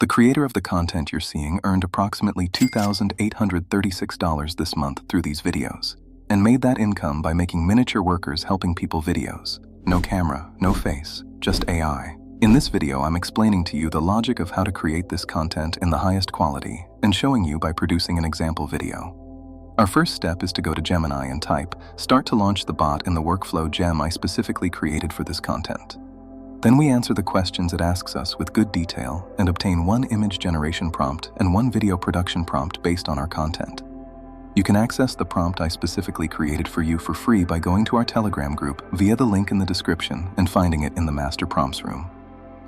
The creator of the content you're seeing earned approximately $2,836 this month through these videos, and made that income by making miniature workers helping people videos. No camera, no face, just AI. In this video, I'm explaining to you the logic of how to create this content in the highest quality and showing you by producing an example video. Our first step is to go to Gemini and type, "Start to launch the bot in the workflow gem I specifically created for this content." Then we answer the questions it asks us with good detail and obtain one image generation prompt and one video production prompt based on our content. You can access the prompt I specifically created for you for free by going to our Telegram group via the link in the description and finding it in the master prompts room.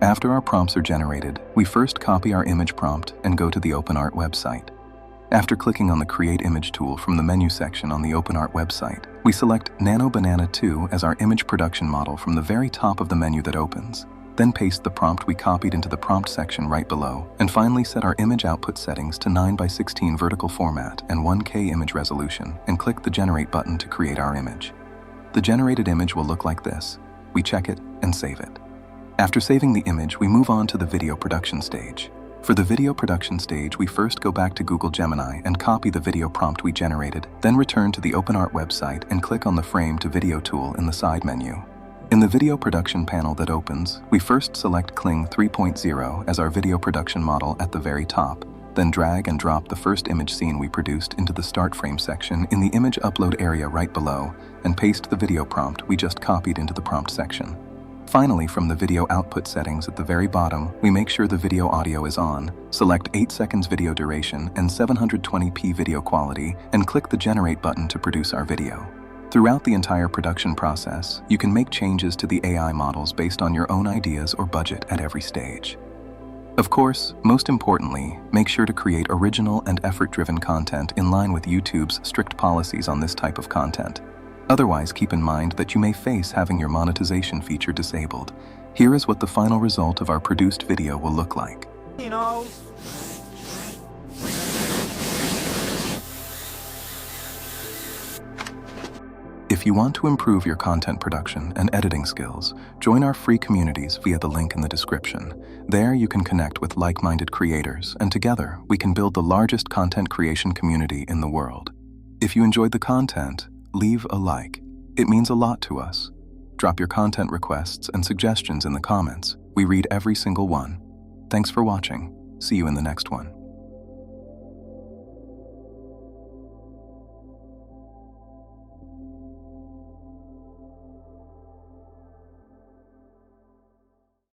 After our prompts are generated, we first copy our image prompt and go to the OpenArt website. After clicking on the Create Image tool from the menu section on the OpenArt website, we select Nano Banana 2 as our image production model from the very top of the menu that opens. Then paste the prompt we copied into the prompt section right below, and finally set our image output settings to 9:16 vertical format and 1K image resolution, and click the Generate button to create our image. The generated image will look like this. We check it and save it. After saving the image, we move on to the video production stage. For the video production stage, we first go back to Google Gemini and copy the video prompt we generated, then return to the OpenArt website and click on the Frame to Video tool in the side menu. In the video production panel that opens, we first select Kling 3.0 as our video production model at the very top, then drag and drop the first image scene we produced into the Start Frame section in the image upload area right below, and paste the video prompt we just copied into the prompt section. Finally, from the video output settings at the very bottom, we make sure the video audio is on, select 8 seconds video duration and 720p video quality, and click the Generate button to produce our video. Throughout the entire production process, you can make changes to the AI models based on your own ideas or budget at every stage. Of course, most importantly, make sure to create original and effort-driven content in line with YouTube's strict policies on this type of content. Otherwise, keep in mind that you may face having your monetization feature disabled. Here is what the final result of our produced video will look like. If you want to improve your content production and editing skills, join our free communities via the link in the description. There you can connect with like-minded creators, and together we can build the largest content creation community in the world. If you enjoyed the content, leave a like. It means a lot to us. Drop your content requests and suggestions in the comments. We read every single one. Thanks for watching. See you in the next one.